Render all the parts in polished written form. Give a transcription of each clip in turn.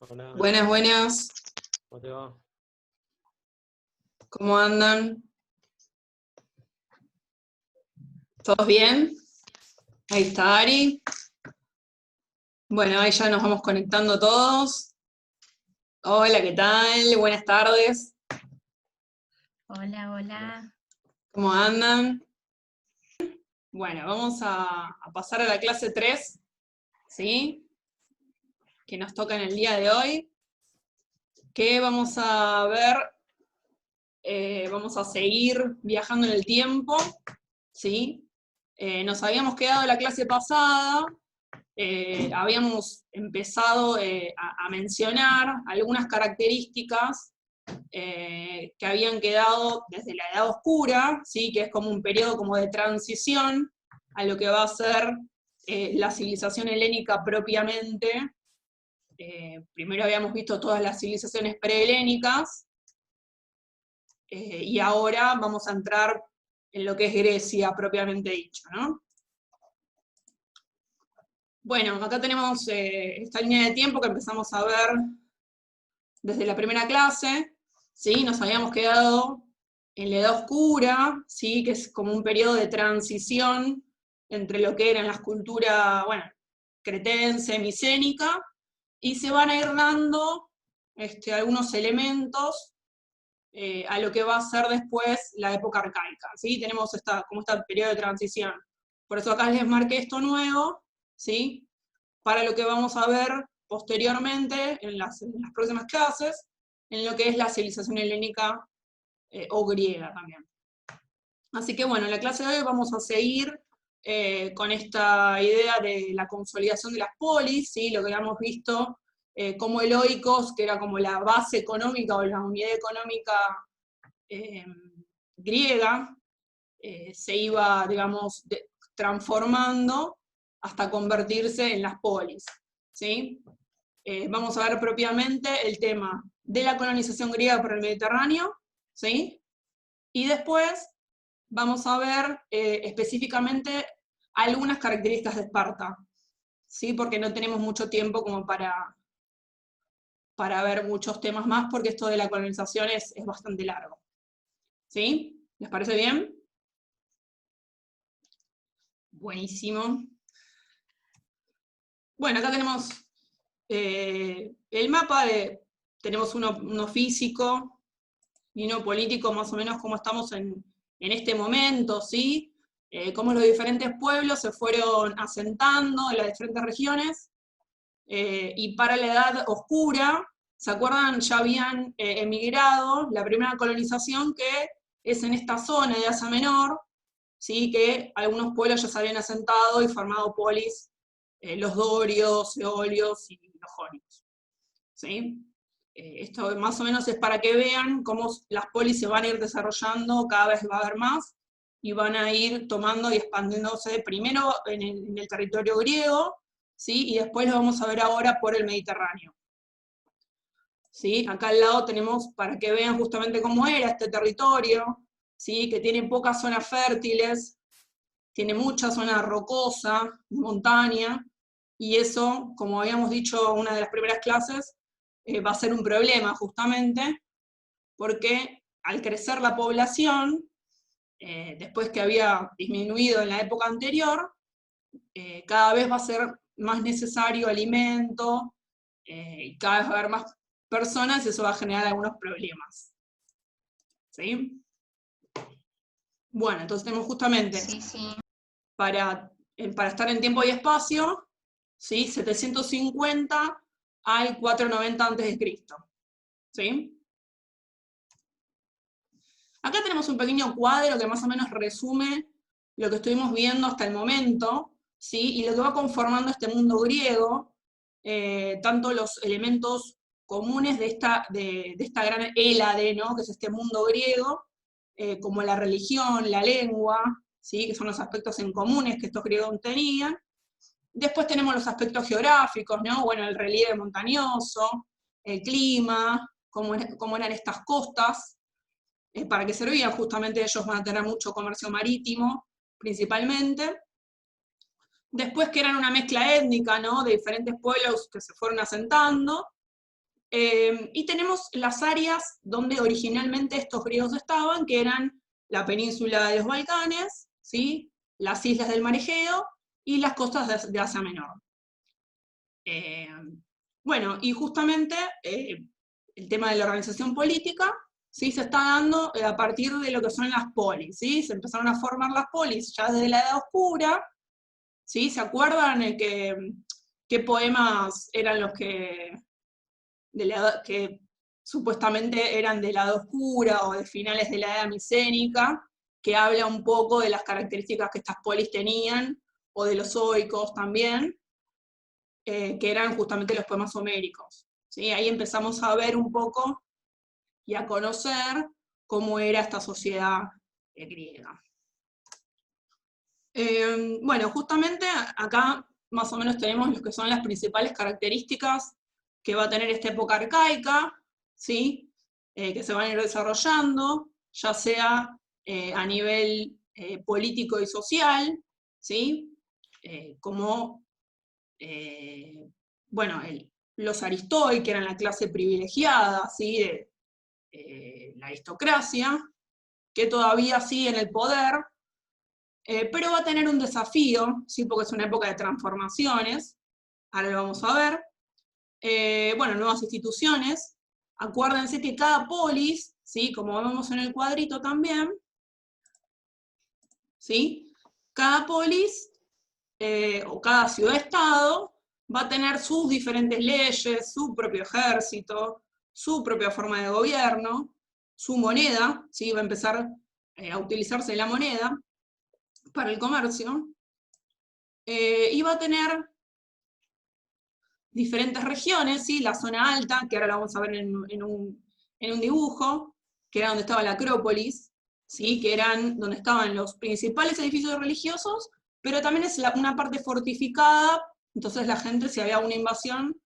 Hola, Buenas, buenas. ¿cómo te va? ¿Cómo andan? ¿Todos bien? Ahí está Ari. Bueno, ahí ya nos vamos conectando todos. Hola, ¿qué tal? Buenas tardes. Hola, hola. ¿Cómo andan? Bueno, vamos a pasar a la clase 3, ¿sí? Que nos toca en el día de hoy. Que vamos a ver, vamos a seguir viajando en el tiempo, ¿sí? Nos habíamos quedado la clase pasada. Habíamos empezado a mencionar algunas características que habían quedado desde la Edad Oscura, ¿sí? Que es como un periodo como de transición a lo que va a ser la civilización helénica propiamente. Primero habíamos visto todas las civilizaciones prehelénicas, y ahora vamos a entrar en lo que es Grecia propiamente dicho, ¿no? Bueno, acá tenemos esta línea de tiempo que empezamos a ver desde la primera clase, ¿sí? Nos habíamos quedado en la Edad Oscura, ¿sí? Que es como un periodo de transición entre lo que eran las culturas, bueno, cretense, micénica, y se van a ir dando algunos elementos a lo que va a ser después la época arcaica, ¿sí? Tenemos como este periodo de transición. Por eso acá les marqué esto nuevo, ¿sí? Para lo que vamos a ver posteriormente en las próximas clases, en lo que es la civilización helénica o griega también. Así que bueno, en la clase de hoy vamos a seguir con esta idea de la consolidación de las polis, ¿sí? Lo que habíamos visto como el oikos, que era como la base económica o la unidad económica griega, se iba, digamos, transformando hasta convertirse en las polis, ¿sí? Vamos a ver propiamente el tema de la colonización griega por el Mediterráneo, ¿sí? Y después vamos a ver específicamente algunas características de Esparta, ¿sí? Porque no tenemos mucho tiempo como para ver muchos temas más, porque esto de la colonización es bastante largo, ¿sí? ¿Les parece bien? Buenísimo. Bueno, acá tenemos el mapa tenemos uno físico y uno político, más o menos cómo estamos en este momento, ¿sí? Cómo los diferentes pueblos se fueron asentando en las diferentes regiones, y para la Edad Oscura, ¿se acuerdan? Ya habían emigrado, la primera colonización que es en esta zona de Asia Menor, ¿sí? Que algunos pueblos ya se habían asentado y formado polis, los dorios, eolios y los jonios, ¿sí? Esto más o menos es para que vean cómo las polis se van a ir desarrollando, cada vez va a haber más, y van a ir tomando y expandiéndose primero en el territorio griego, ¿sí? Y después lo vamos a ver ahora por el Mediterráneo, ¿sí? Acá al lado tenemos para que vean justamente cómo era este territorio, ¿sí? Que tiene pocas zonas fértiles, tiene mucha zona rocosa, montaña, y eso, como habíamos dicho en una de las primeras clases, va a ser un problema justamente, porque al crecer la población, después que había disminuido en la época anterior, cada vez va a ser más necesario alimento, y cada vez va a haber más personas, y eso va a generar algunos problemas. ¿Sí? Bueno, entonces tenemos justamente para estar en tiempo y espacio, ¿sí? 750 al 490 a.C., ¿sí? Acá tenemos un pequeño cuadro que más o menos resume lo que estuvimos viendo hasta el momento, ¿sí? Y lo que va conformando este mundo griego, tanto los elementos comunes de esta gran Hélade, ¿no? Que es este mundo griego, como la religión, la lengua, ¿sí? Que son los aspectos en comunes que estos griegos tenían. Después tenemos los aspectos geográficos, ¿no? Bueno, el relieve montañoso, el clima, cómo eran estas costas, para qué servían. Justamente ellos van a tener mucho comercio marítimo, principalmente. Después que eran una mezcla étnica, ¿no? De diferentes pueblos que se fueron asentando. Y tenemos las áreas donde originalmente estos griegos estaban, que eran la península de los Balcanes, ¿sí? Las islas del Mar Egeo y las costas de Asia Menor. Bueno, y justamente el tema de la organización política, ¿sí? Se está dando a partir de lo que son las polis, ¿sí? Se empezaron a formar las polis ya desde la Edad Oscura, ¿sí? ¿Se acuerdan qué poemas eran los que supuestamente eran de la Edad Oscura o de finales de la Edad Micénica, que habla un poco de las características que estas polis tenían, o de los zoicos también, que eran justamente los poemas homéricos, ¿sí? Ahí empezamos a ver un poco y a conocer cómo era esta sociedad griega. Bueno, justamente acá más o menos tenemos lo que son las principales características que va a tener esta época arcaica, ¿sí? Que se van a ir desarrollando, ya sea a nivel político y social, ¿sí? Como, bueno, los aristoi, que eran la clase privilegiada, ¿sí? De la aristocracia, que todavía sigue en el poder, pero va a tener un desafío, ¿sí? Porque es una época de transformaciones, ahora lo vamos a ver. Bueno, nuevas instituciones. Acuérdense que cada polis, ¿sí? Como vemos en el cuadrito también, ¿sí? Cada polis o cada ciudad-estado va a tener sus diferentes leyes, su propio ejército, su propia forma de gobierno, su moneda, ¿sí? Va a empezar a utilizarse la moneda para el comercio, y va a tener diferentes regiones, ¿sí? La zona alta, que ahora la vamos a ver en un dibujo, que era donde estaba la Acrópolis, ¿sí? Que eran donde estaban los principales edificios religiosos, pero también es una parte fortificada, entonces la gente, si había una invasión,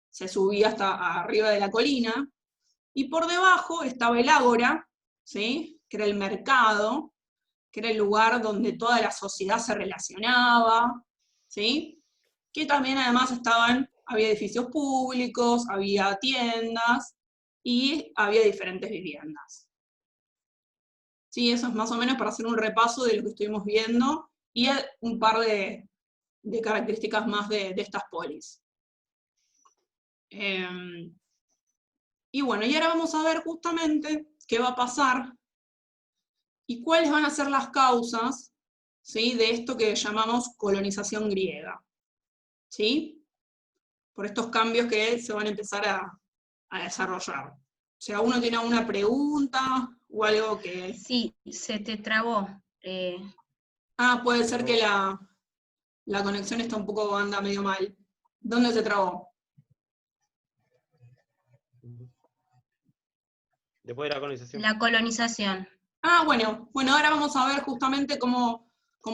se subía hasta arriba de la colina, y por debajo estaba el ágora, ¿sí? Que era el mercado, que era el lugar donde toda la sociedad se relacionaba, ¿sí? Que también además había edificios públicos, había tiendas, y había diferentes viviendas. Sí, eso es más o menos para hacer un repaso de lo que estuvimos viendo, y un par de características más de estas polis. Y bueno, y ahora vamos a ver justamente qué va a pasar, y cuáles van a ser las causas, ¿sí? De esto que llamamos colonización griega, ¿sí? Por estos cambios que se van a empezar a desarrollar. O sea, ¿uno tiene alguna pregunta o algo que...? Sí, se te trabó. Puede ser que la conexión está un poco, anda medio mal. ¿Dónde se trabó? Después de la colonización. La colonización. Bueno, ahora vamos a ver justamente cómo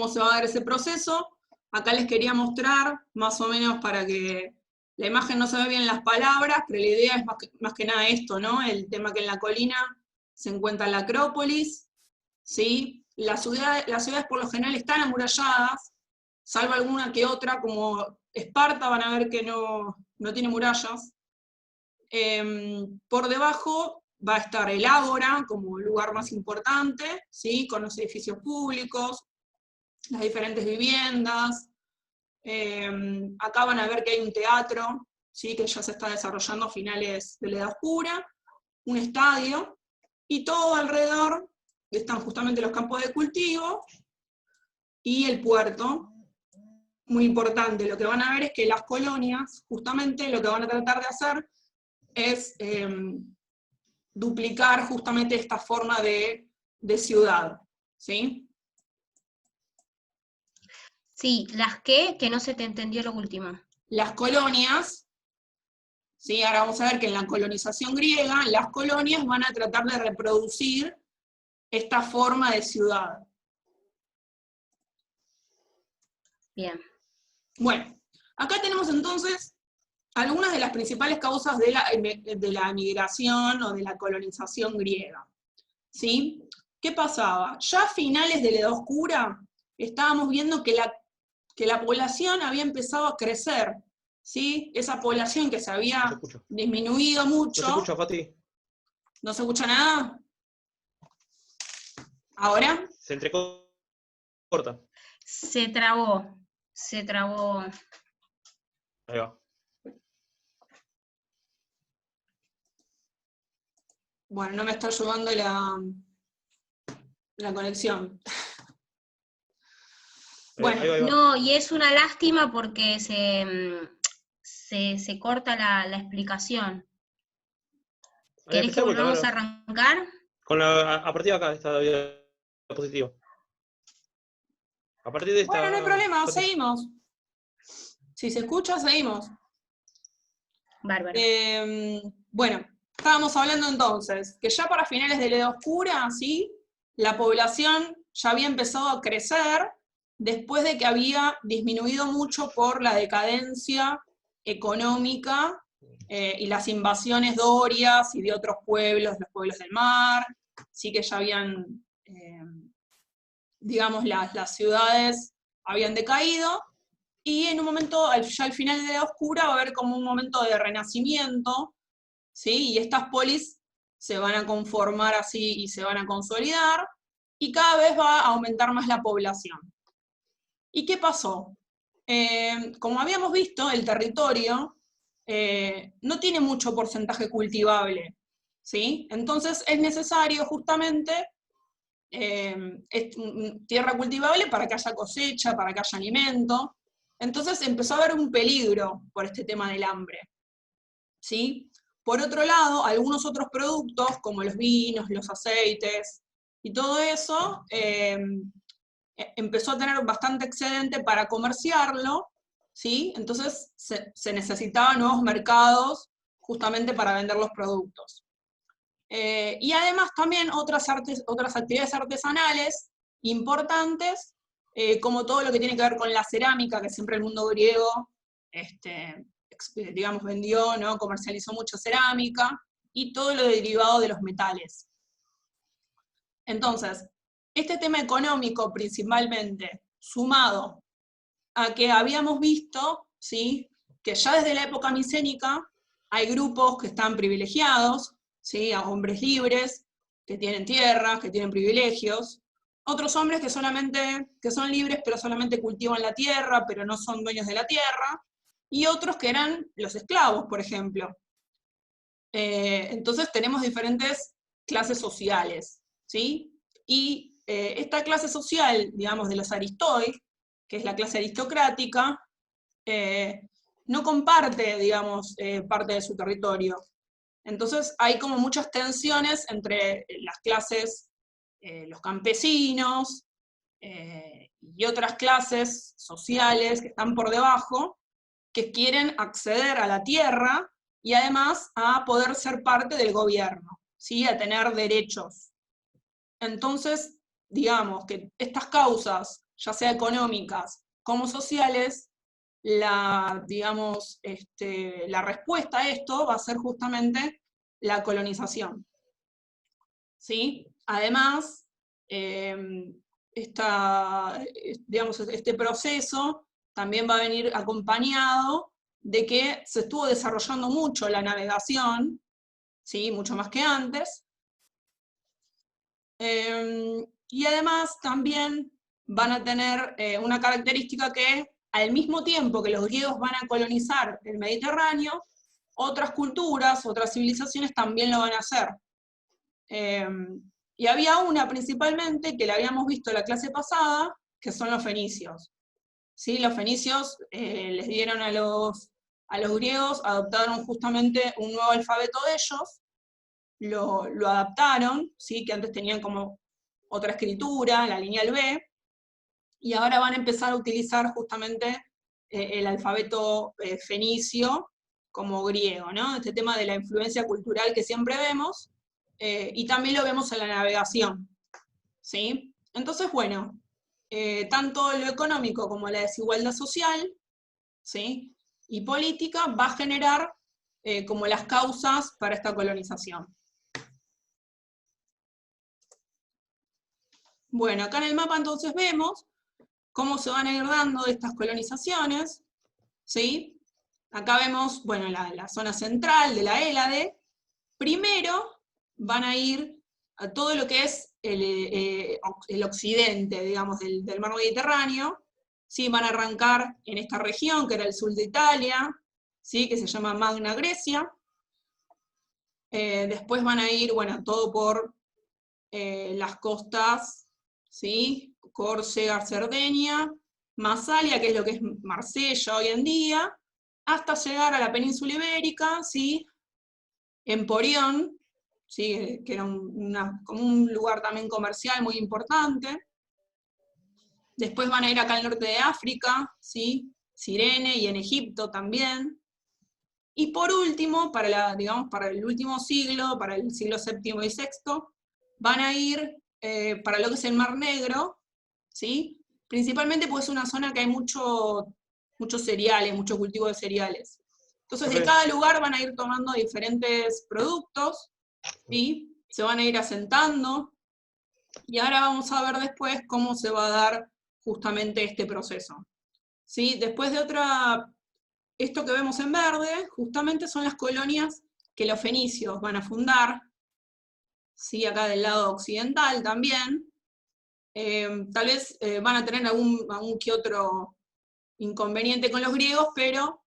se va a dar ese proceso. Acá les quería mostrar, más o menos para que la imagen no se ve bien las palabras, pero la idea es más que nada esto, ¿no? El tema que en la colina se encuentra la Acrópolis, ¿sí? Las ciudades por lo general están amuralladas, salvo alguna que otra, como Esparta, van a ver que no tiene murallas. Por debajo va a estar el ágora como lugar más importante, ¿sí? Con los edificios públicos, las diferentes viviendas. Acá van a ver que hay un teatro, ¿sí? Que ya se está desarrollando a finales de la Edad Oscura, un estadio, y todo alrededor están justamente los campos de cultivo y el puerto. Muy importante, lo que van a ver es que las colonias, justamente lo que van a tratar de hacer es duplicar justamente esta forma de ciudad, ¿sí? Sí, que no se te entendió lo último. Las colonias, ¿sí? Ahora vamos a ver que en la colonización griega, las colonias van a tratar de reproducir esta forma de ciudad. Bien. Bueno, acá tenemos entonces algunas de las principales causas de la migración o de la colonización griega, ¿sí? ¿Qué pasaba? Ya a finales de la Edad Oscura estábamos viendo que la población había empezado a crecer, ¿sí? Esa población que se No había se escucha. disminuido No mucho. se escucha, Fati. ¿No se escucha nada? ¿Ahora? Se entrecorta. Se trabó. Se trabó. Ahí va. Bueno, no me está ayudando la conexión. Bueno, Ahí va, ahí va. No, y es una lástima porque se corta la explicación. ¿Querés que Empezá de vuelta, volvamos a ahora. arrancar? A partir de acá, esta diapositiva. A partir de esta. bueno, no hay problema, Fati. seguimos. Si se escucha, seguimos. Bárbaro. Bueno, estábamos hablando entonces que ya para finales de la Edad Oscura, ¿sí? La población ya había empezado a crecer después de que había disminuido mucho por la decadencia económica y las invasiones dorias y de otros pueblos, los pueblos del mar, sí que ya habían, digamos, las ciudades habían decaído, y en un momento, ya al final de la Edad Oscura, va a haber como un momento de renacimiento, ¿sí? Y estas polis se van a conformar así y se van a consolidar, y cada vez va a aumentar más la población. ¿Y qué pasó? Como habíamos visto, el territorio no tiene mucho porcentaje cultivable, ¿sí? Entonces es necesario justamente tierra cultivable para que haya cosecha, para que haya alimento. Entonces empezó a haber un peligro por este tema del hambre, ¿sí? Por otro lado, algunos otros productos, como los vinos, los aceites y todo eso, empezó a tener bastante excedente para comerciarlo, ¿sí? Entonces se necesitaban nuevos mercados justamente para vender los productos. Y además también otras actividades artesanales importantes, como todo lo que tiene que ver con la cerámica, que siempre el mundo griego, digamos, vendió, ¿no? Comercializó mucha cerámica, y todo lo derivado de los metales. Entonces, este tema económico principalmente, sumado a que habíamos visto, ¿sí? Que ya desde la época micénica hay grupos que están privilegiados, ¿sí? A hombres libres, que tienen tierras, que tienen privilegios, otros hombres que son libres, pero solamente cultivan la tierra, pero no son dueños de la tierra, y otros que eran los esclavos, por ejemplo. Entonces tenemos diferentes clases sociales, ¿sí? Y esta clase social, digamos, de los aristoi, que es la clase aristocrática, no comparte, digamos, parte de su territorio. Entonces hay como muchas tensiones entre las clases, los campesinos y otras clases sociales que están por debajo, que quieren acceder a la tierra y además a poder ser parte del gobierno, ¿sí? A tener derechos. Entonces, digamos que estas causas, ya sea económicas como sociales, digamos, la respuesta a esto va a ser justamente la colonización, ¿sí? Además, digamos, este proceso también va a venir acompañado de que se estuvo desarrollando mucho la navegación, ¿sí? Mucho más que antes. Y además también van a tener una característica que, al mismo tiempo que los griegos van a colonizar el Mediterráneo, otras culturas, otras civilizaciones también lo van a hacer. Y había una principalmente, que la habíamos visto en la clase pasada, que son los fenicios. ¿Sí? Los fenicios les dieron a los griegos, adoptaron justamente un nuevo alfabeto de ellos, lo adaptaron, ¿sí? Que antes tenían como otra escritura, la lineal B, y ahora van a empezar a utilizar justamente el alfabeto fenicio como griego, ¿no? Este tema de la influencia cultural que siempre vemos, y también lo vemos en la navegación, ¿sí? Entonces, bueno, tanto lo económico como la desigualdad social, ¿sí? Y política va a generar como las causas para esta colonización. Bueno, acá en el mapa entonces vemos cómo se van a ir dando estas colonizaciones, ¿sí? acá vemos, bueno, la zona central de la Hélade. Primero van a ir a todo lo que es el occidente, digamos, del mar Mediterráneo. ¿Sí? Van a arrancar en esta región, que era el sur de Italia, ¿sí? Que se llama Magna Grecia. Después van a ir, bueno, todo por las costas, ¿sí? Córcega, Cerdeña, Massalia, que es lo que es Marsella hoy en día, hasta llegar a la península ibérica, ¿sí? Emporión, ¿sí? Que era como un lugar también comercial muy importante. Después van a ir acá al norte de África, ¿sí? Cirene, y en Egipto también. Y por último, digamos, para el último siglo, para el siglo VII y VI, van a ir para lo que es el Mar Negro, ¿sí? Principalmente porque es una zona que hay muchos cereales, mucho cultivo de cereales. Entonces de cada lugar van a ir tomando diferentes productos, ¿sí? Se van a ir asentando, y ahora vamos a ver después cómo se va a dar justamente este proceso. ¿Sí? Después de esto que vemos en verde, justamente son las colonias que los fenicios van a fundar, ¿sí? Acá del lado occidental también. Tal vez van a tener algún que otro inconveniente con los griegos, pero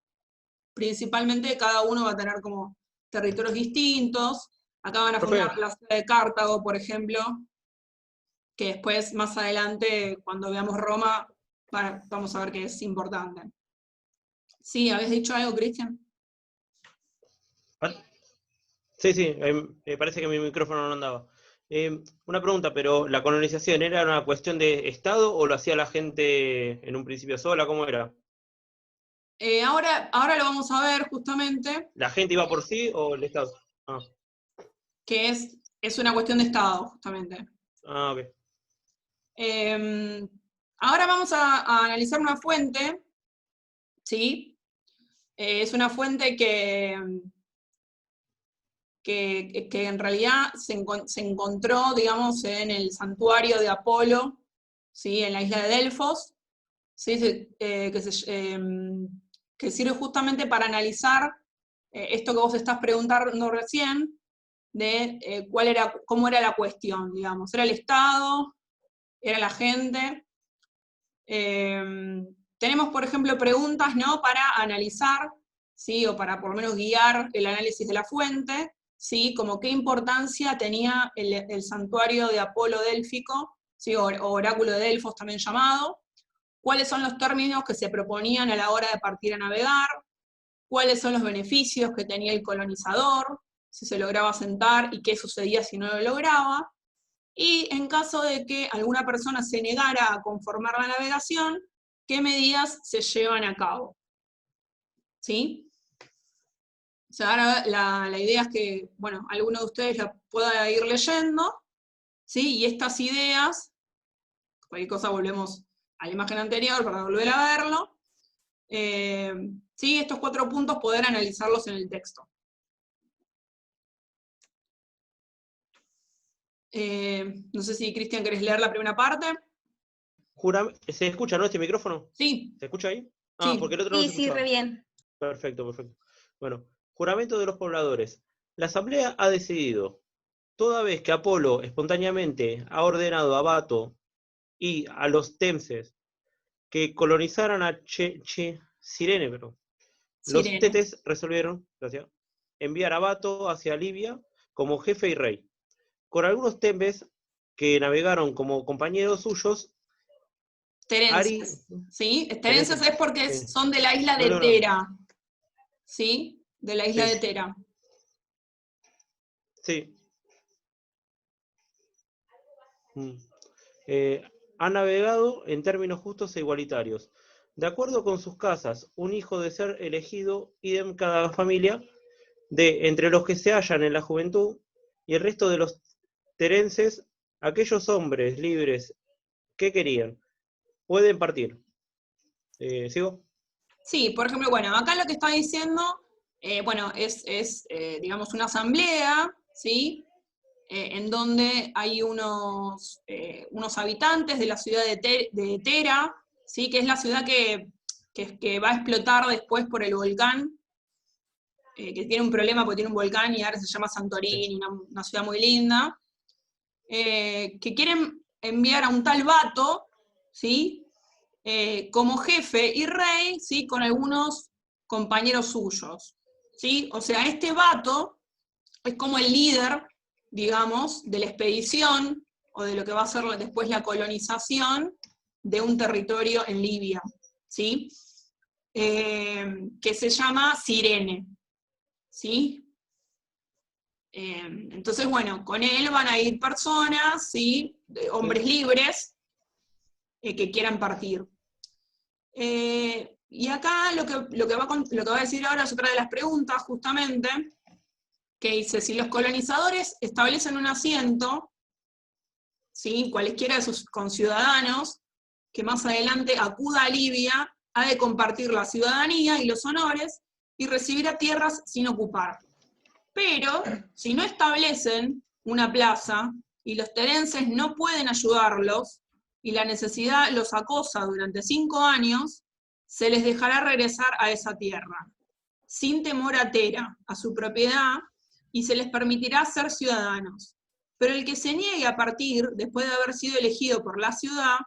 principalmente cada uno va a tener como territorios distintos. Acá van a fundar la ciudad de Cartago, por ejemplo, que después, más adelante, cuando veamos Roma, vamos a ver que es importante. Sí, ¿habías dicho algo, Cristian? Sí, me parece que mi micrófono no andaba. Una pregunta, pero ¿la colonización era una cuestión de Estado o lo hacía la gente en un principio sola? ¿Cómo era? Ahora lo vamos a ver justamente. ¿La gente iba por sí o el Estado? Ah, Que es una cuestión de Estado, justamente. ok. Ahora vamos a analizar una fuente, ¿sí? Es una fuente que en realidad se encontró, digamos, en el santuario de Apolo, ¿sí? En la isla de Delfos, ¿sí? Que sirve justamente para analizar esto que vos estás preguntando recién, de cómo era la cuestión, digamos. ¿Era el Estado? ¿Era la gente? Tenemos, por ejemplo, preguntas, ¿no? Para analizar, ¿sí? O para por lo menos guiar el análisis de la fuente, ¿sí? Como qué importancia tenía el santuario de Apolo délfico, ¿sí? O oráculo de Delfos también llamado. ¿Cuáles son los términos que se proponían a la hora de partir a navegar? ¿Cuáles son los beneficios que tenía el colonizador? Si se lograba asentar y qué sucedía si no lo lograba. Y en caso de que alguna persona se negara a conformar la navegación, ¿qué medidas se llevan a cabo? ¿Sí? O sea, ahora la idea es que, bueno, alguno de ustedes la pueda ir leyendo, ¿sí? Y estas ideas, cualquier cosa volvemos a la imagen anterior para volver a verlo. Sí, estos 4 puntos poder analizarlos en el texto. No sé si, Cristian, querés leer la primera parte. ¿Se escucha, no, este micrófono? Sí. ¿Se escucha ahí? Ah, Sí. porque el otro no se escuchaba. Sí, re bien. Perfecto. Bueno, juramento de los pobladores. La asamblea ha decidido, toda vez que Apolo espontáneamente ha ordenado a Bato y a los temses que colonizaran a Cirene, pero los tetes resolvieron, gracias, enviar a Bato hacia Libia como jefe y rey, con algunos tembes que navegaron como compañeros suyos. Terenses, ¿sí? Terenses es porque son de la isla de Tera, ¿sí? De la isla de Tera. Sí. Ha navegado en términos justos e igualitarios. De acuerdo con sus casas, un hijo de ser elegido, idem cada familia, de entre los que se hallan en la juventud, y el resto de los terenses, aquellos hombres libres que querían, pueden partir. ¿Sigo? Sí, por ejemplo, bueno, acá lo que está diciendo, bueno, es digamos, una asamblea, ¿sí? En donde hay unos habitantes de la ciudad de Tera, ¿sí? Que es la ciudad que que va a explotar después por el volcán, que tiene un problema porque tiene un volcán y ahora se llama Santorini, una ciudad muy linda, que quieren enviar a un tal Bato, ¿sí? Como jefe y rey, ¿sí? Con algunos compañeros suyos, ¿sí? O sea, este Bato es como el líder, digamos, de la expedición, o de lo que va a ser después la colonización de un territorio en Libia, ¿sí? Que se llama Cirene, ¿sí? Entonces, bueno, con él van a ir personas, ¿sí? Hombres libres que quieran partir. Y acá lo que va a decir ahora es otra de las preguntas, justamente, que dice, si los colonizadores establecen un asiento, ¿sí? Cualesquiera de sus conciudadanos, que más adelante acuda a Libia, ha de compartir la ciudadanía y los honores, y recibirá tierras sin ocupar. Pero, si no establecen una plaza, y los terenses no pueden ayudarlos, y la necesidad los acosa durante 5 años, se les dejará regresar a esa tierra, sin temor a Tera, a su propiedad, y se les permitirá ser ciudadanos. Pero el que se niegue a partir, después de haber sido elegido por la ciudad,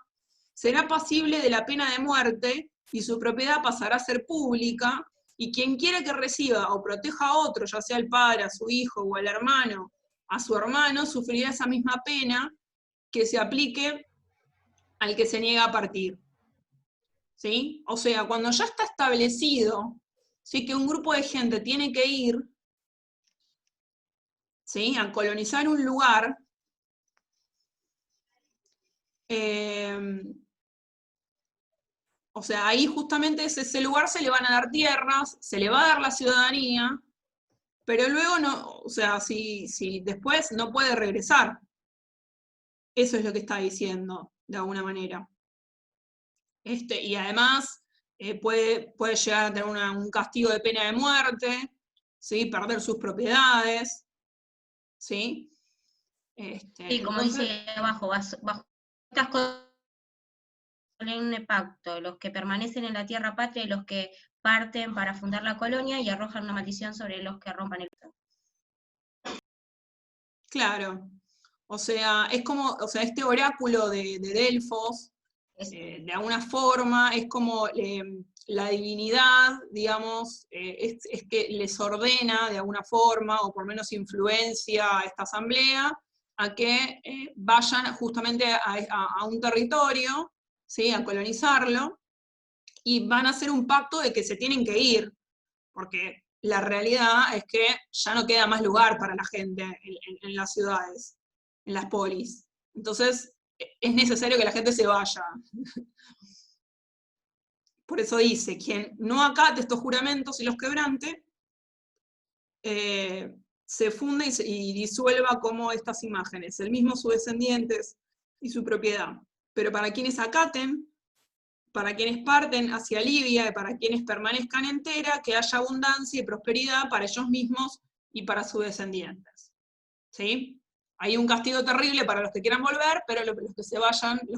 será pasible de la pena de muerte, y su propiedad pasará a ser pública, y quien quiera que reciba o proteja a otro, ya sea al padre, a su hijo o al hermano, a su hermano, sufrirá esa misma pena que se aplique al que se niega a partir. ¿Sí? O sea, cuando ya está establecido, ¿sí?, que un grupo de gente tiene que ir, ¿sí?, a colonizar un lugar, o sea, ahí justamente ese lugar se le van a dar tierras, se le va a dar la ciudadanía, pero luego no, o sea, si después no puede regresar. Eso es lo que está diciendo, de alguna manera. Y además puede llegar a tener un castigo de pena de muerte, ¿sí?, perder sus propiedades, ¿sí? Sí, como Entonces, dice abajo, bajo estas cosas solemne pacto, los que permanecen en la tierra patria y los que parten para fundar la colonia y arrojan una maldición sobre los que rompan el pacto. claro, o sea, es como, o sea, este oráculo de Delfos, de alguna forma, es como la divinidad, digamos, es que les ordena de alguna forma, o por menos influencia a esta asamblea, a que vayan justamente a un territorio, ¿sí?, a colonizarlo, y van a hacer un pacto de que se tienen que ir, porque la realidad es que ya no queda más lugar para la gente en las ciudades, en las polis. Entonces, es necesario que la gente se vaya. Por eso dice, quien no acate estos juramentos y los quebrante, se funde y disuelva como estas imágenes, el mismo sus descendientes y su propiedad. Pero para quienes acaten, para quienes parten hacia Libia y para quienes permanezcan entera, que haya abundancia y prosperidad para ellos mismos y para sus descendientes. ¿Sí? Hay un castigo terrible para los que quieran volver, pero los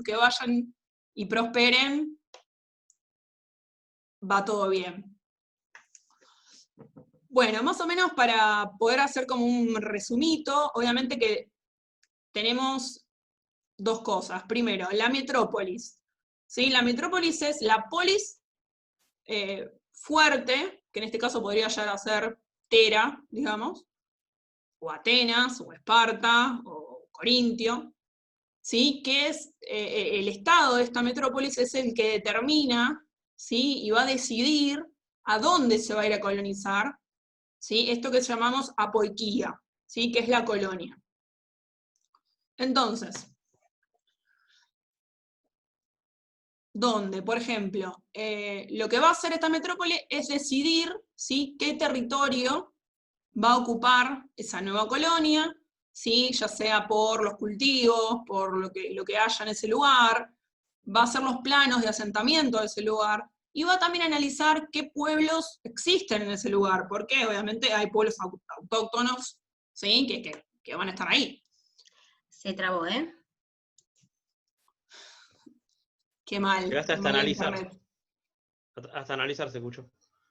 que vayan y prosperen, va todo bien. Bueno, más o menos para poder hacer como un resumito, obviamente que tenemos dos cosas. Primero, la metrópolis. ¿Sí? La metrópolis es la polis fuerte, que en este caso podría llegar a ser Tera, digamos, o Atenas, o Esparta, o Corintio, ¿sí?, que es el estado de esta metrópolis es el que determina, ¿sí?, y va a decidir a dónde se va a ir a colonizar, ¿sí?, esto que llamamos apoiquía, ¿sí?, que es la colonia. Entonces, donde, por ejemplo, lo que va a hacer esta metrópoli es decidir, ¿sí?, qué territorio va a ocupar esa nueva colonia, ¿sí?, ya sea por los cultivos, por lo que haya en ese lugar, va a hacer los planos de asentamiento de ese lugar, y va también a analizar qué pueblos existen en ese lugar, porque obviamente hay pueblos autóctonos, ¿sí?, que van a estar ahí. Se trabó, ¿eh? Qué mal, Llegaste qué hasta mal la analizar. internet. Hasta analizarse, escucho.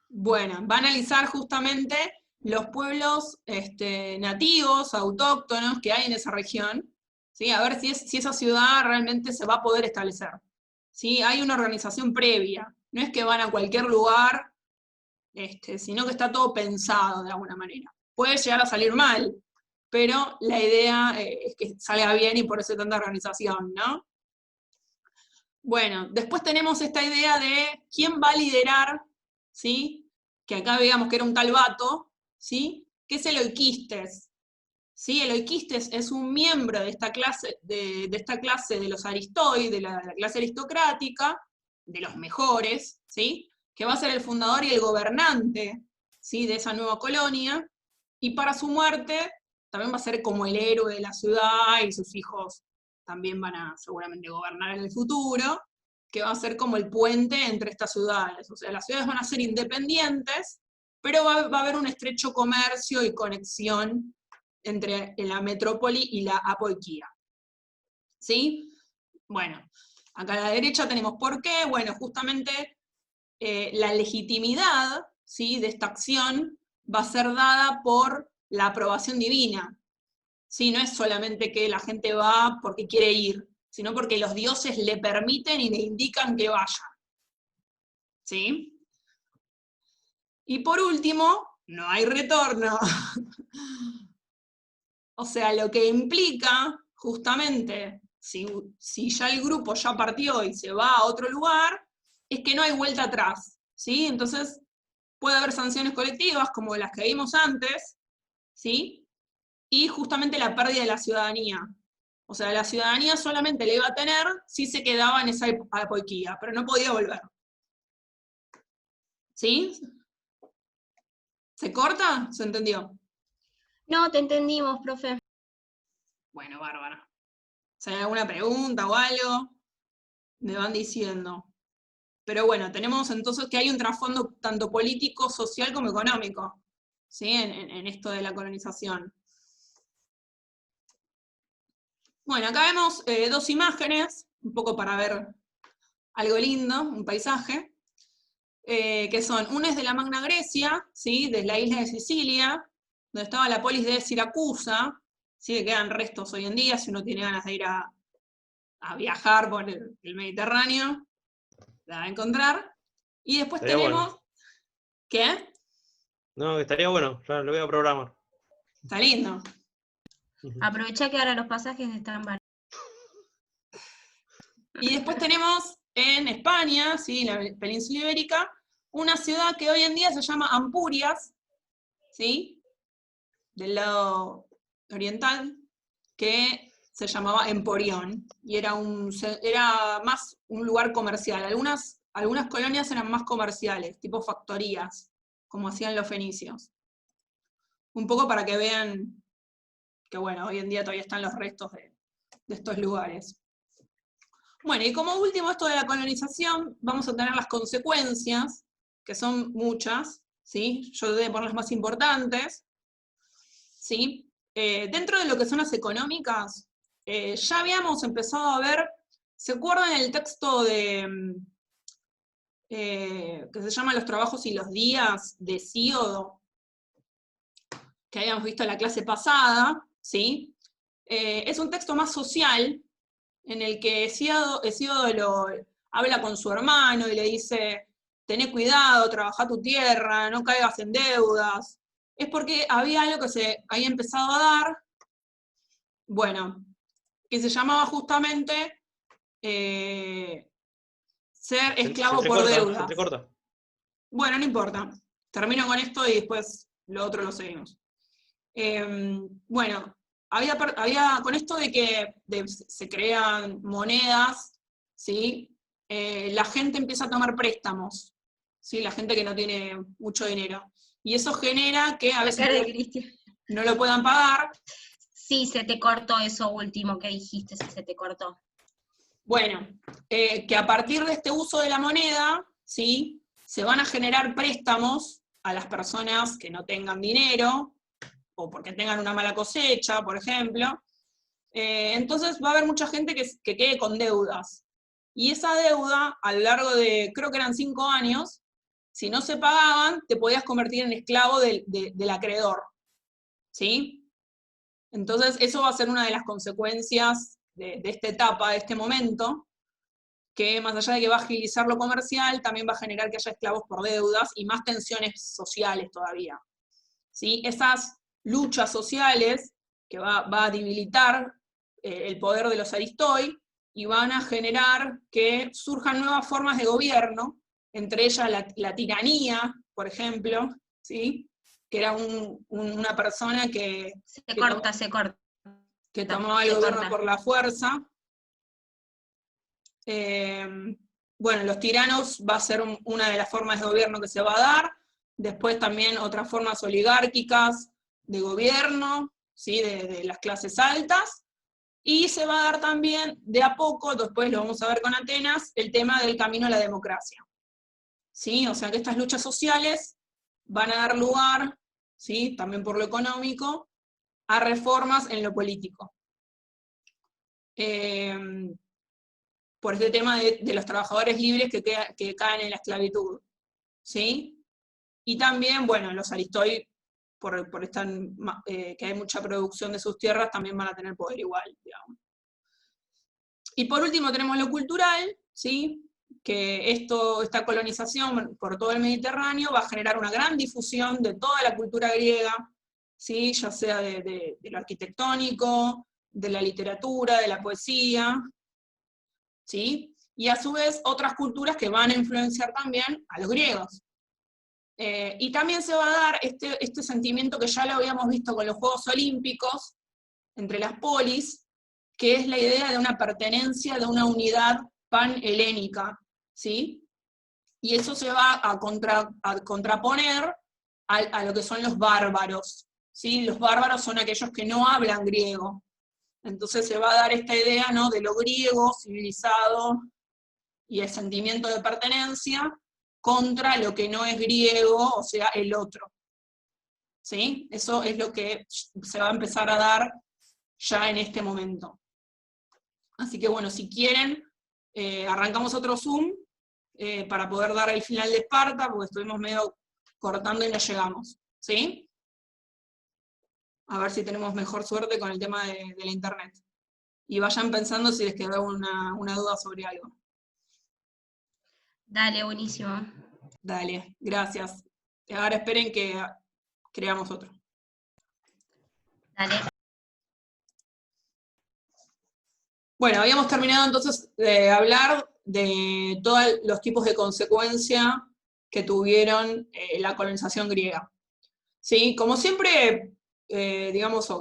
Bueno, va a analizar justamente los pueblos nativos, autóctonos que hay en esa región, ¿sí? A ver si esa ciudad realmente se va a poder establecer. ¿Sí? Hay una organización previa, no es que van a cualquier lugar, sino que está todo pensado de alguna manera. Puede llegar a salir mal, pero la idea es que salga bien y por eso hay tanta organización, ¿no? Bueno, después tenemos esta idea de quién va a liderar, ¿sí? Que acá veíamos que era un tal Bato, ¿sí? Que es el oikistes. ¿Sí? El oikistes es un miembro de esta clase de los aristoi, de la clase aristocrática, de los mejores, ¿sí? Que va a ser el fundador y el gobernante, ¿sí? De esa nueva colonia, y para su muerte también va a ser como el héroe de la ciudad, y sus hijos también van a seguramente gobernar en el futuro, que va a ser como el puente entre estas ciudades. O sea, las ciudades van a ser independientes, pero va a haber un estrecho comercio y conexión entre la metrópoli y la apoiquía. ¿Sí? Bueno, acá a la derecha tenemos por qué. Bueno, justamente la legitimidad, ¿sí? De esta acción va a ser dada por la aprobación divina. ¿Sí? No es solamente que la gente va porque quiere ir, sino porque los dioses le permiten y le indican que vaya. ¿Sí? Y por último, no hay retorno. O sea, lo que implica, justamente, si ya el grupo ya partió y se va a otro lugar, es que no hay vuelta atrás, ¿sí? Entonces, puede haber sanciones colectivas, como las que vimos antes, ¿sí? Y justamente la pérdida de la ciudadanía. O sea, la ciudadanía solamente la iba a tener si se quedaba en esa apoiquía, pero no podía volver. ¿Sí? ¿Se corta? ¿Se entendió? No, te entendimos, profe. Bueno, bárbaro. Si hay alguna pregunta o algo, me van diciendo. Pero bueno, tenemos entonces que hay un trasfondo tanto político, social como económico, ¿sí? En esto de la colonización. Bueno, acá vemos dos imágenes, un poco para ver algo lindo, un paisaje, que son, una es de la Magna Grecia, ¿sí? De la isla de Sicilia, donde estaba la polis de Siracusa, ¿sí? Que quedan restos hoy en día, si uno tiene ganas de ir a viajar por el Mediterráneo, la va a encontrar. Y después Estaría tenemos... bueno. ¿Qué? No, estaría bueno, ya lo voy a programar. Está lindo. Aprovecha que ahora los pasajes están baratos. Y después tenemos en España, ¿sí? En la península ibérica, una ciudad que hoy en día se llama Ampurias, ¿sí? Del lado oriental, que se llamaba Emporión, y era más un lugar comercial. Algunas colonias eran más comerciales, tipo factorías, como hacían los fenicios. Un poco para que vean que, bueno, hoy en día todavía están los restos de estos lugares. Bueno, y como último, esto de la colonización, vamos a tener las consecuencias, que son muchas, ¿sí? Yo voy a poner las más importantes, ¿sí? Dentro de lo que son las económicas, ya habíamos empezado a ver, ¿se acuerdan el texto de que se llama Los trabajos y los días, de Hesíodo, que habíamos visto en la clase pasada, ¿sí? Es un texto más social, en el que Hesíodo habla con su hermano y le dice, tené cuidado, trabajá tu tierra, no caigas en deudas. Es porque había algo que se había empezado a dar, bueno, que se llamaba justamente ser esclavo por deudas. Se entrecorta. Bueno, no importa. Termino con esto y después lo otro lo seguimos. Bueno, había con esto de que se crean monedas, ¿sí? La gente empieza a tomar préstamos, ¿sí? La gente que no tiene mucho dinero. Y eso genera que a veces no lo puedan pagar. Sí, se te cortó eso último que dijiste, sí, se te cortó. Bueno, que a partir de este uso de la moneda, ¿sí? Se van a generar préstamos a las personas que no tengan dinero, o porque tengan una mala cosecha, por ejemplo. Entonces va a haber mucha gente que quede con deudas. y esa deuda, a lo largo de, creo que eran 5 años, si no se pagaban, te podías convertir en esclavo del acreedor, ¿sí? Entonces, eso va a ser una de las consecuencias de esta etapa, de este momento, que más allá de que va a agilizar lo comercial, también va a generar que haya esclavos por deudas y más tensiones sociales todavía, ¿sí? Esas luchas sociales que va a debilitar el poder de los aristoi y van a generar que surjan nuevas formas de gobierno, entre ellas la tiranía, por ejemplo, ¿sí? Que era una persona que tomaba el gobierno por la fuerza. Bueno, los tiranos va a ser una de las formas de gobierno que se va a dar, después también otras formas oligárquicas de gobierno, ¿sí? de las clases altas, y se va a dar también de a poco, después lo vamos a ver con Atenas, el tema del camino a la democracia. ¿Sí? O sea que estas luchas sociales van a dar lugar, ¿sí? También por lo económico, a reformas en lo político. Por este tema de los trabajadores libres que caen en la esclavitud, ¿sí? Y también, bueno, los aristoi, por que hay mucha producción de sus tierras, también van a tener poder igual, digamos. Y por último tenemos lo cultural, ¿sí? Que esta colonización por todo el Mediterráneo va a generar una gran difusión de toda la cultura griega, ¿sí? Ya sea de lo arquitectónico, de la literatura, de la poesía, ¿sí? Y a su vez otras culturas que van a influenciar también a los griegos. Y también se va a dar este sentimiento que ya lo habíamos visto con los Juegos Olímpicos, entre las polis, que es la idea de una pertenencia, de una unidad panhelénica, ¿sí? Y eso se va a contraponer a lo que son los bárbaros, ¿sí? Los bárbaros son aquellos que no hablan griego. Entonces se va a dar esta idea, ¿no? De lo griego, civilizado, y el sentimiento de pertenencia, contra lo que no es griego, o sea, el otro. ¿Sí? Eso es lo que se va a empezar a dar ya en este momento. Así que bueno, si quieren, arrancamos otro Zoom para poder dar el final de Esparta, porque estuvimos medio cortando y no llegamos. ¿Sí? A ver si tenemos mejor suerte con el tema de la internet. Y vayan pensando si les quedó una duda sobre algo. Dale, buenísimo. Dale, gracias. Ahora esperen que creamos otro. Dale. Bueno, habíamos terminado entonces de hablar de todos los tipos de consecuencia que tuvieron la colonización griega. ¿Sí? Como siempre, digamos,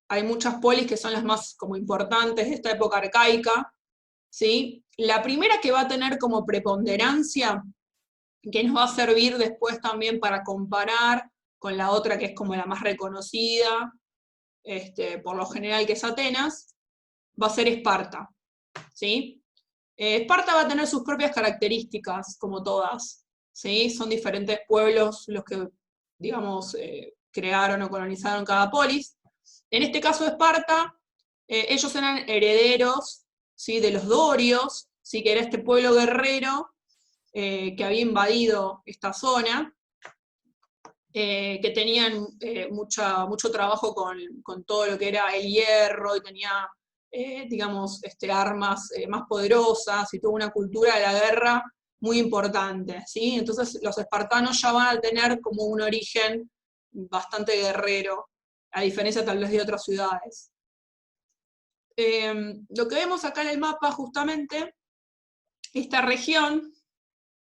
hay muchas polis que son las más como importantes de esta época arcaica, ¿sí? La primera que va a tener como preponderancia, que nos va a servir después también para comparar con la otra que es como la más reconocida, por lo general que es Atenas, va a ser Esparta, ¿sí? Esparta va a tener sus propias características, como todas, ¿sí? Son diferentes pueblos los que, digamos, crearon o colonizaron cada polis. En este caso Esparta, ellos eran herederos, ¿sí? De los dorios, ¿sí? Que era este pueblo guerrero que había invadido esta zona, que tenían mucho trabajo con todo lo que era el hierro, y tenía, digamos, armas más poderosas, y tuvo una cultura de la guerra muy importante, ¿sí? Entonces los espartanos ya van a tener como un origen bastante guerrero, a diferencia tal vez de otras ciudades. Lo que vemos acá en el mapa, justamente, esta región,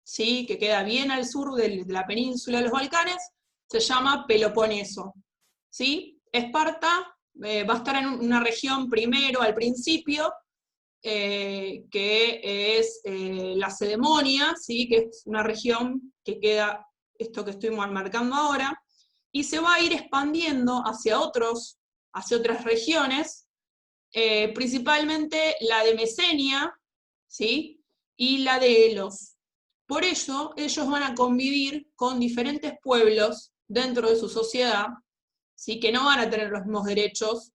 ¿sí? Que queda bien al sur de la península de los Balcanes, se llama Peloponeso, ¿sí? Esparta va a estar en una región primero, al principio, que es la Cedemonia, ¿sí? Que es una región que queda, esto que estoy marcando ahora, y se va a ir expandiendo hacia otras regiones, principalmente la de Mesenia, ¿sí? Y la de Elos. Por eso ellos van a convivir con diferentes pueblos dentro de su sociedad, ¿sí? Que no van a tener los mismos derechos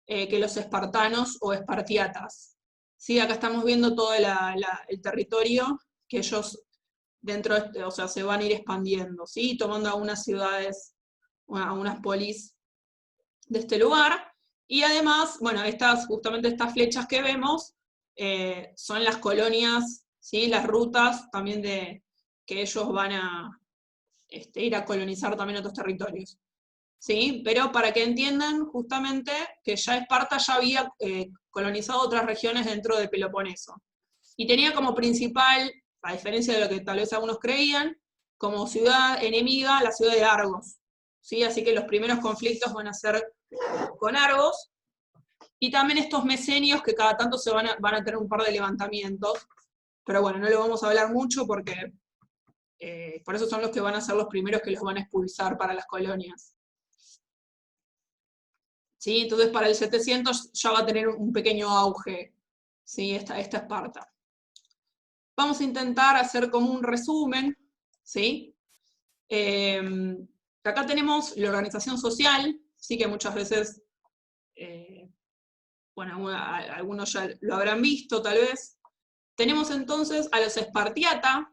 que los espartanos o espartiatas, ¿sí? Acá estamos viendo todo el territorio que ellos dentro de o sea, se van a ir expandiendo, ¿sí? Tomando algunas ciudades, algunas polis de este lugar. Y además, bueno, justamente estas flechas que vemos son las colonias, ¿sí? Las rutas también que ellos van a ir a colonizar también otros territorios. ¿Sí? Pero para que entiendan justamente que ya Esparta ya había colonizado otras regiones dentro de Peloponeso. Y tenía como principal, a diferencia de lo que tal vez algunos creían, como ciudad enemiga la ciudad de Argos. ¿Sí? Así que los primeros conflictos van a ser con Argos, y también estos mesenios que cada tanto van a tener un par de levantamientos, pero bueno, no lo vamos a hablar mucho porque por eso son los que van a ser los primeros que los van a expulsar para las colonias. ¿Sí? Entonces para el 700 ya va a tener un pequeño auge, ¿sí? esta Esparta. Vamos a intentar hacer como un resumen, ¿sí? Acá tenemos la organización social, sí, que muchas veces, bueno, algunos ya lo habrán visto tal vez. Tenemos entonces a los Espartiata,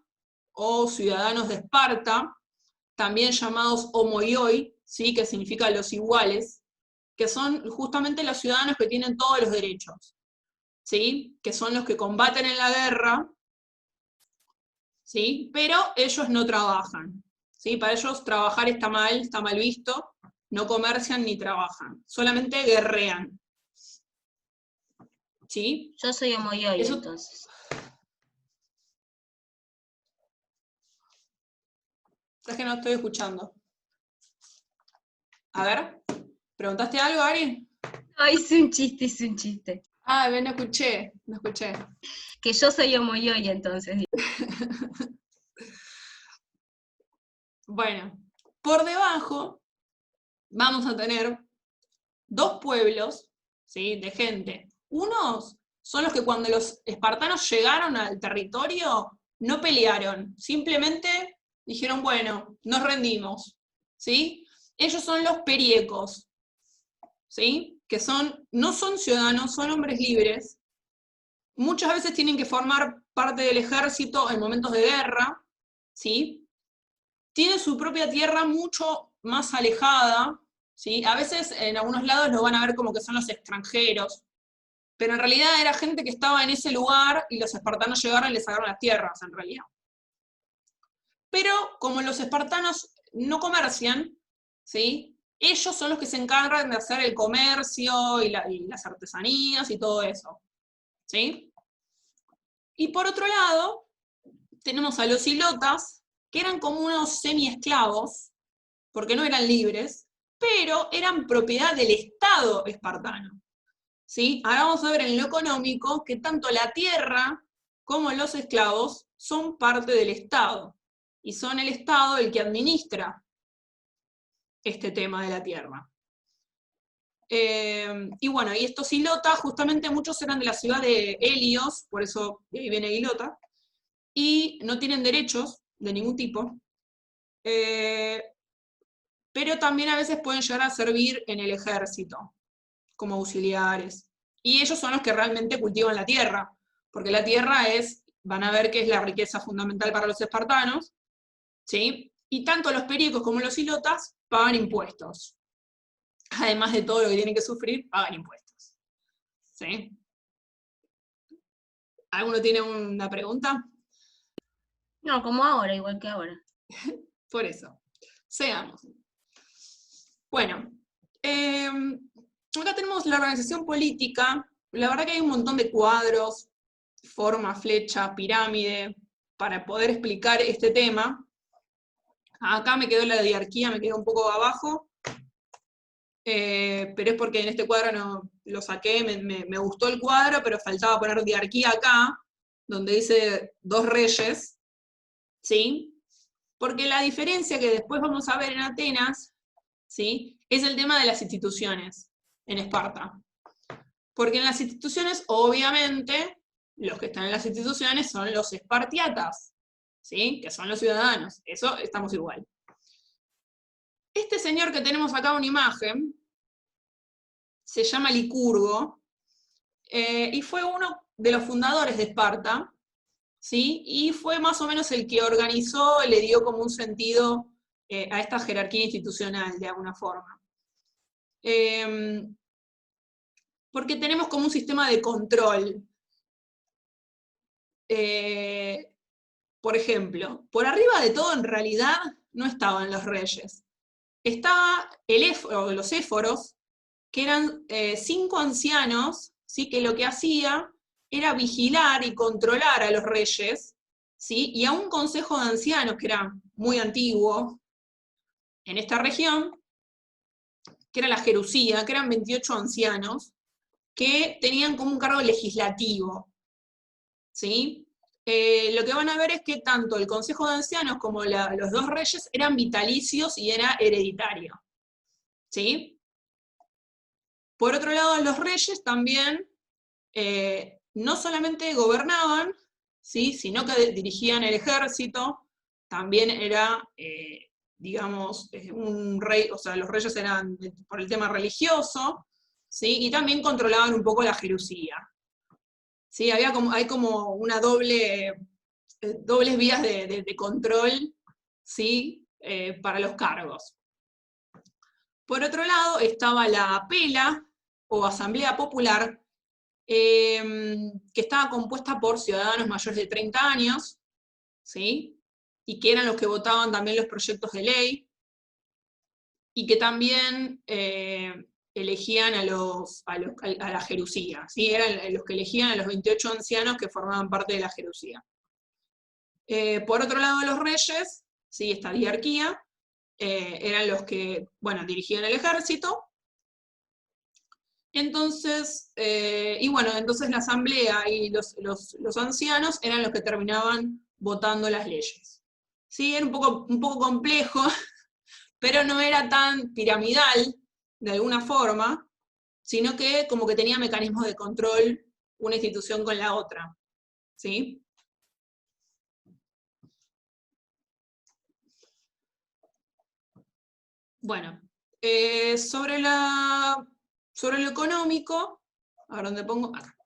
o ciudadanos de Esparta, también llamados homoioi, ¿sí? Que significa los iguales, que son justamente los ciudadanos que tienen todos los derechos, ¿sí? Que son los que combaten en la guerra, ¿sí? Pero ellos no trabajan, ¿sí? Para ellos trabajar está mal visto, no comercian ni trabajan, solamente guerrean, ¿sí? Yo soy homoyoy, entonces. Es que no estoy escuchando. A ver, ¿preguntaste algo, Ari? No, hice un chiste. Ah, no escuché. Que yo soy homoyoy, entonces. Bueno, por debajo vamos a tener dos pueblos, ¿sí? De gente. Unos son los que cuando los espartanos llegaron al territorio no pelearon, simplemente dijeron, bueno, nos rendimos, ¿sí? Ellos son los periecos, ¿sí? Que no son ciudadanos, son hombres libres. Muchas veces tienen que formar parte del ejército en momentos de guerra, ¿sí? Tienen su propia tierra mucho más alejada, ¿sí? A veces en algunos lados lo van a ver como que son los extranjeros, pero en realidad era gente que estaba en ese lugar y los espartanos llegaron y les sacaron las tierras, en realidad. Pero como los espartanos no comercian, ¿sí? Ellos son los que se encargan de hacer el comercio y las artesanías y todo eso, ¿sí? Y por otro lado, tenemos a los ilotas, que eran como unos semi-esclavos, porque no eran libres, pero eran propiedad del Estado espartano, ¿sí? Ahora vamos a ver en lo económico que tanto la tierra como los esclavos son parte del Estado, y son el Estado el que administra este tema de la tierra. Y bueno, y estos ilotas, justamente muchos eran de la ciudad de Helios, por eso de ahí viene ilota, y no tienen derechos de ningún tipo, pero también a veces pueden llegar a servir en el ejército, como auxiliares. Y ellos son los que realmente cultivan la tierra, porque la tierra van a ver que es la riqueza fundamental para los espartanos, ¿sí? Y tanto los periecos como los ilotas pagan impuestos. Además de todo lo que tienen que sufrir, pagan impuestos, ¿sí? ¿Alguno tiene una pregunta? No, como ahora, igual que ahora. Por eso. Sigamos. Bueno, acá tenemos la organización política. La verdad que hay un montón de cuadros, forma, flecha, pirámide, para poder explicar este tema. Acá me quedó la diarquía, me quedó un poco abajo, pero es porque en este cuadro no lo saqué, me gustó el cuadro, pero faltaba poner diarquía acá, donde dice 2 reyes, ¿sí? Porque la diferencia que después vamos a ver en Atenas, ¿sí? Es el tema de las instituciones en Esparta. Porque en las instituciones, obviamente, los que están en las instituciones son los espartiatas, ¿sí? Que son los ciudadanos. Eso estamos igual. Este señor que tenemos acá una imagen, se llama Licurgo, y fue uno de los fundadores de Esparta, ¿sí? Y fue más o menos el que organizó, le dio como un sentido a esta jerarquía institucional, de alguna forma. Porque tenemos como un sistema de control. Por ejemplo, por arriba de todo en realidad no estaban los reyes. Estaba los éforos, que eran 5 ancianos, ¿sí? Que lo que hacía era vigilar y controlar a los reyes, ¿sí? Y a un consejo de ancianos que era muy antiguo en esta región, que era la Jerusía, que eran 28 ancianos, que tenían como un cargo legislativo, ¿sí? Lo que van a ver es que tanto el Consejo de Ancianos como los 2 reyes eran vitalicios y era hereditario, ¿sí? Por otro lado, los reyes también no solamente gobernaban, ¿sí? Sino que dirigían el ejército, también era, digamos, un rey, o sea, los reyes eran por el tema religioso, ¿sí? Y también controlaban un poco la Jerusía. ¿Sí? Hay como una dobles vías de control, ¿sí? Para los cargos. Por otro lado estaba la Pela, o Asamblea Popular, que estaba compuesta por ciudadanos mayores de 30 años, ¿sí? Y que eran los que votaban también los proyectos de ley, y que también elegían a la Jerusía, ¿sí? Eran los que elegían a los 28 ancianos que formaban parte de la Jerusía. Por otro lado, los reyes, ¿sí? Esta diarquía, eran los que, bueno, dirigían el ejército. Entonces, entonces la asamblea y los ancianos eran los que terminaban votando las leyes. ¿Sí? Era un poco complejo, pero no era tan piramidal, de alguna forma, sino que como que tenía mecanismos de control una institución con la otra, ¿sí? Bueno, sobre lo económico, a ver dónde pongo, acá.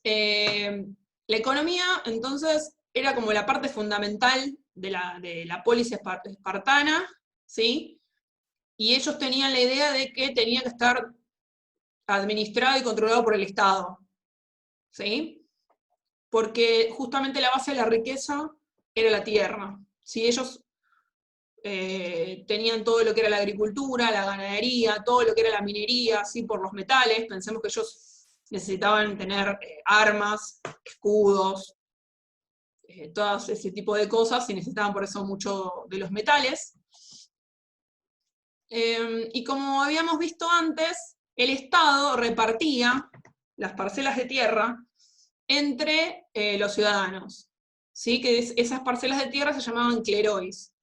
La economía, entonces, era como la parte fundamental de la polis espartana, ¿sí? Y ellos tenían la idea de que tenía que estar administrado y controlado por el Estado, ¿sí? Porque justamente la base de la riqueza era la tierra, ¿sí? Ellos tenían todo lo que era la agricultura, la ganadería, todo lo que era la minería, ¿sí? Por los metales. Pensemos que ellos necesitaban tener armas, escudos, todo ese tipo de cosas, y necesitaban por eso mucho de los metales. Y como habíamos visto antes, el Estado repartía las parcelas de tierra entre los ciudadanos, ¿sí? Que esas parcelas de tierra se llamaban clerois,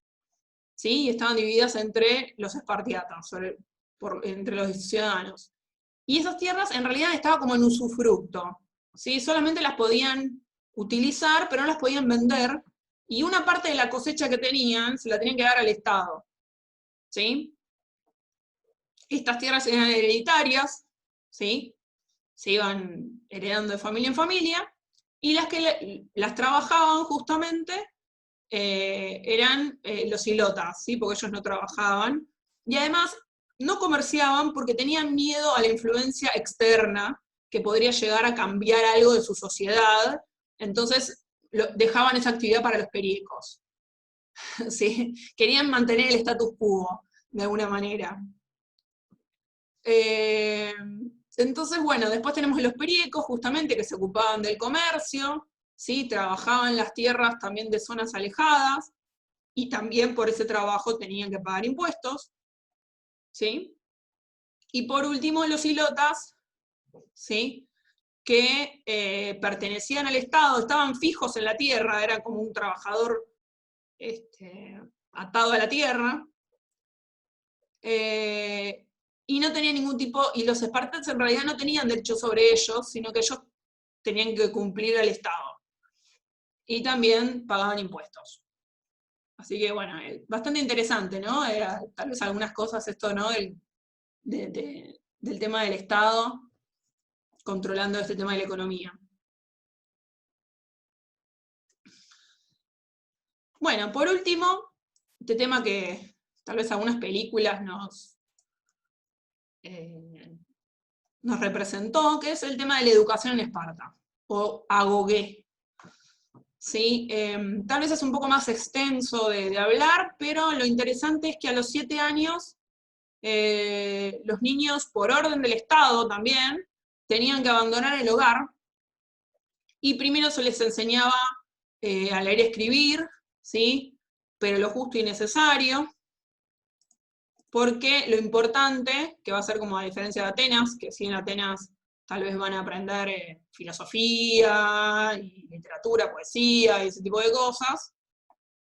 ¿sí? Y estaban divididas entre los espartiatas, entre los ciudadanos. Y esas tierras en realidad estaban como en usufructo, ¿sí? Solamente las podían utilizar, pero no las podían vender, y una parte de la cosecha que tenían se la tenían que dar al Estado, ¿sí? Estas tierras eran hereditarias, ¿sí? Se iban heredando de familia en familia, y las que las trabajaban justamente eran los ilotas, ¿sí? Porque ellos no trabajaban, y además no comerciaban porque tenían miedo a la influencia externa que podría llegar a cambiar algo de su sociedad, entonces dejaban esa actividad para los periecos. ¿Sí? Querían mantener el status quo, de alguna manera. Entonces, bueno, después tenemos los periecos, justamente, que se ocupaban del comercio, ¿sí? Trabajaban las tierras también de zonas alejadas, y también por ese trabajo tenían que pagar impuestos, ¿sí? Y por último, los ilotas, ¿sí? Que pertenecían al Estado, estaban fijos en la tierra, era como un trabajador atado a la tierra, y no tenía ningún tipo, y los espartanos en realidad no tenían derecho sobre ellos, sino que ellos tenían que cumplir al Estado. Y también pagaban impuestos. Así que bueno, bastante interesante, ¿no? Tal vez algunas cosas esto, ¿no? Del tema del Estado controlando este tema de la economía. Bueno, por último, este tema que tal vez algunas películas nos representó, que es el tema de la educación en Esparta, o Agogé. ¿Sí? Tal vez es un poco más extenso de hablar, pero lo interesante es que a los 7 años, los niños, por orden del Estado también, tenían que abandonar el hogar, y primero se les enseñaba a leer y escribir, ¿sí? Pero lo justo y necesario, porque lo importante, que va a ser como a diferencia de Atenas, que sí en Atenas tal vez van a aprender filosofía, y literatura, poesía, y ese tipo de cosas,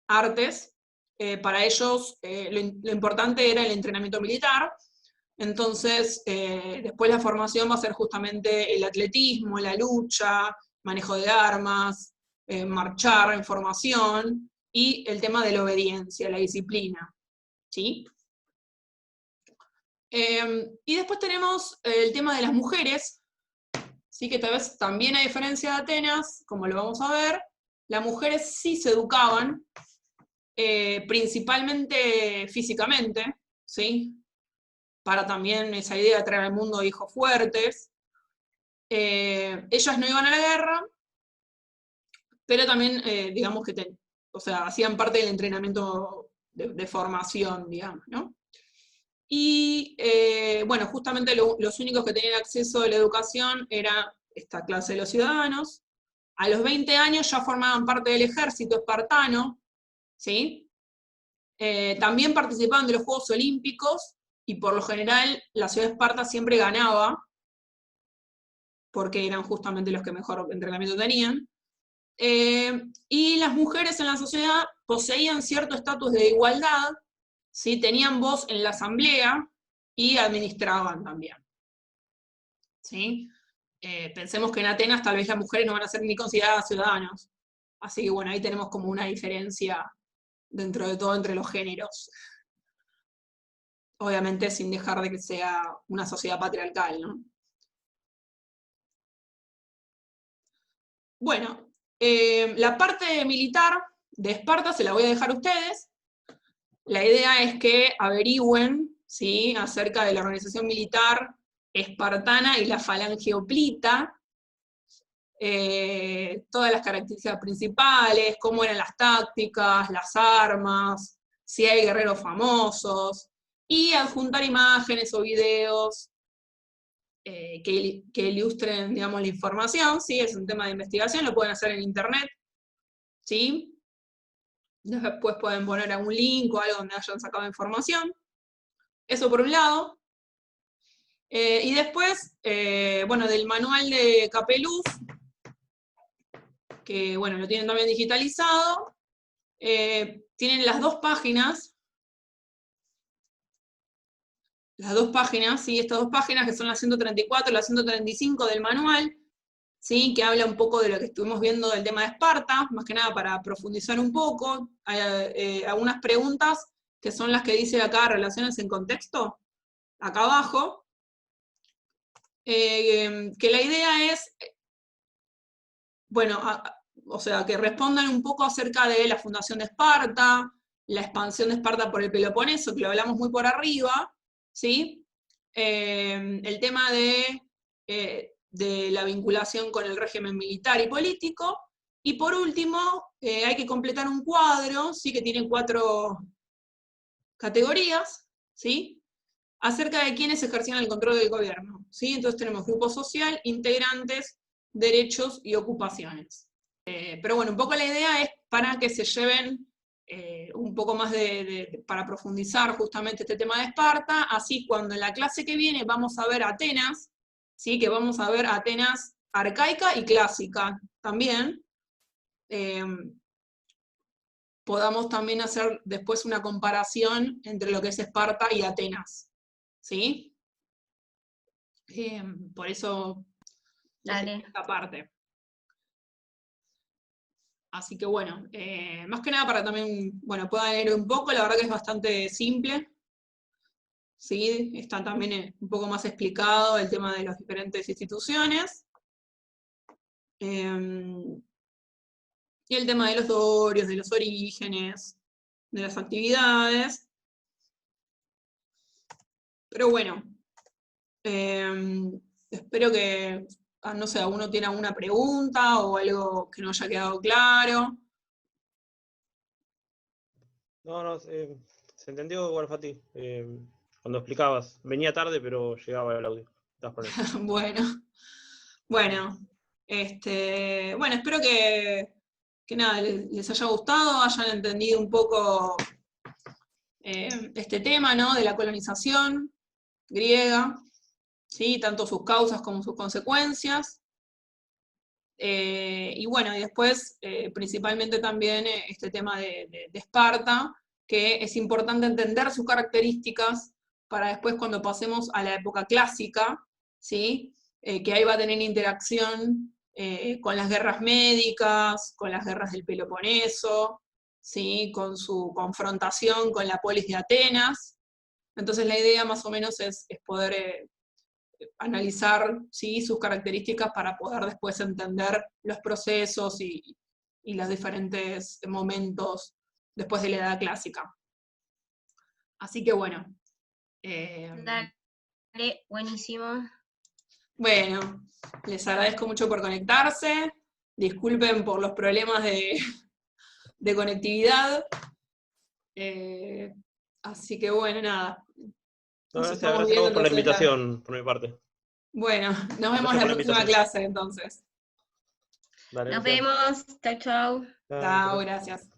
artes, para ellos lo importante era el entrenamiento militar. Entonces, después la formación va a ser justamente el atletismo, la lucha, manejo de armas, marchar en formación, y el tema de la obediencia, la disciplina, ¿sí? Y después tenemos el tema de las mujeres, ¿sí? Que tal vez también a diferencia de Atenas, como lo vamos a ver, las mujeres sí se educaban, principalmente físicamente, ¿sí? Para también esa idea de traer al mundo hijos fuertes. Ellas no iban a la guerra, pero también, digamos que o sea, hacían parte del entrenamiento de formación, digamos, ¿no? Y bueno, justamente los únicos que tenían acceso a la educación era esta clase de los ciudadanos. A los 20 años ya formaban parte del ejército espartano, ¿sí? También participaban de los Juegos Olímpicos, y por lo general la ciudad de Esparta siempre ganaba, porque eran justamente los que mejor entrenamiento tenían. Y las mujeres en la sociedad poseían cierto estatus de igualdad, ¿sí? Tenían voz en la asamblea y administraban también, ¿sí? Pensemos que en Atenas tal vez las mujeres no van a ser ni consideradas ciudadanos, así que bueno, ahí tenemos como una diferencia dentro de todo entre los géneros. Obviamente sin dejar de que sea una sociedad patriarcal, ¿no? Bueno, la parte militar de Esparta se la voy a dejar a ustedes. La idea es que averigüen, ¿sí?, acerca de la organización militar espartana y la falange hoplita, todas las características principales, cómo eran las tácticas, las armas, si hay guerreros famosos, y adjuntar imágenes o videos que ilustren, digamos, la información, ¿sí? Es un tema de investigación, lo pueden hacer en internet, ¿sí? Después pueden poner algún link o algo donde hayan sacado información. Eso por un lado. Y después, bueno, del manual de Capeluz, que bueno, lo tienen también digitalizado, tienen las dos páginas, ¿sí? Estas dos páginas que son las 134 y la 135 del manual, ¿sí? Que habla un poco de lo que estuvimos viendo del tema de Esparta, más que nada para profundizar un poco. Hay algunas preguntas que son las que dice acá, relaciones en contexto, acá abajo, que la idea es, bueno, o sea, que respondan un poco acerca de la fundación de Esparta, la expansión de Esparta por el Peloponeso, que lo hablamos muy por arriba, ¿sí? El tema de la vinculación con el régimen militar y político, y por último, hay que completar un cuadro, ¿sí?, que tiene 4 categorías, ¿sí?, acerca de quiénes ejercían el control del gobierno, ¿sí? Entonces tenemos grupo social, integrantes, derechos y ocupaciones. Pero bueno, un poco la idea es para que se lleven un poco más para profundizar justamente este tema de Esparta, así cuando en la clase que viene vamos a ver Atenas, ¿sí? Que vamos a ver Atenas arcaica y clásica también, podamos también hacer después una comparación entre lo que es Esparta y Atenas, ¿sí? Por eso Dale. esta parte. Así que bueno, más que nada para también, bueno, puedan leer un poco, la verdad que es bastante simple, ¿sí? Está también un poco más explicado el tema de las diferentes instituciones. Y y el tema de los dorios, de los orígenes, de las actividades. Pero bueno, espero que, no sé, alguno tiene alguna pregunta o algo que no haya quedado claro. No, se entendió igual, Fati. Cuando explicabas, venía tarde, pero llegaba el audio. Bueno, espero que nada, les haya gustado, hayan entendido un poco este tema, ¿no? De la colonización griega, ¿sí? Tanto sus causas como sus consecuencias. Y bueno, y después, principalmente también este tema de Esparta, que es importante entender sus características para después cuando pasemos a la época clásica, ¿sí? Que ahí va a tener interacción con las guerras médicas, con las guerras del Peloponeso, ¿sí? Con su confrontación con la polis de Atenas. Entonces la idea más o menos es poder analizar, ¿sí? Sus características para poder después entender los procesos y los diferentes momentos después de la Edad Clásica. Así que bueno. Dale, buenísimo. Bueno, les agradezco mucho por conectarse. Disculpen por los problemas de conectividad. Así que bueno, nada. Gracias a vos por la invitación, por mi parte. Bueno, nos vemos la próxima clase entonces. Dale, Nos vemos. Chau, chau. Chao, gracias.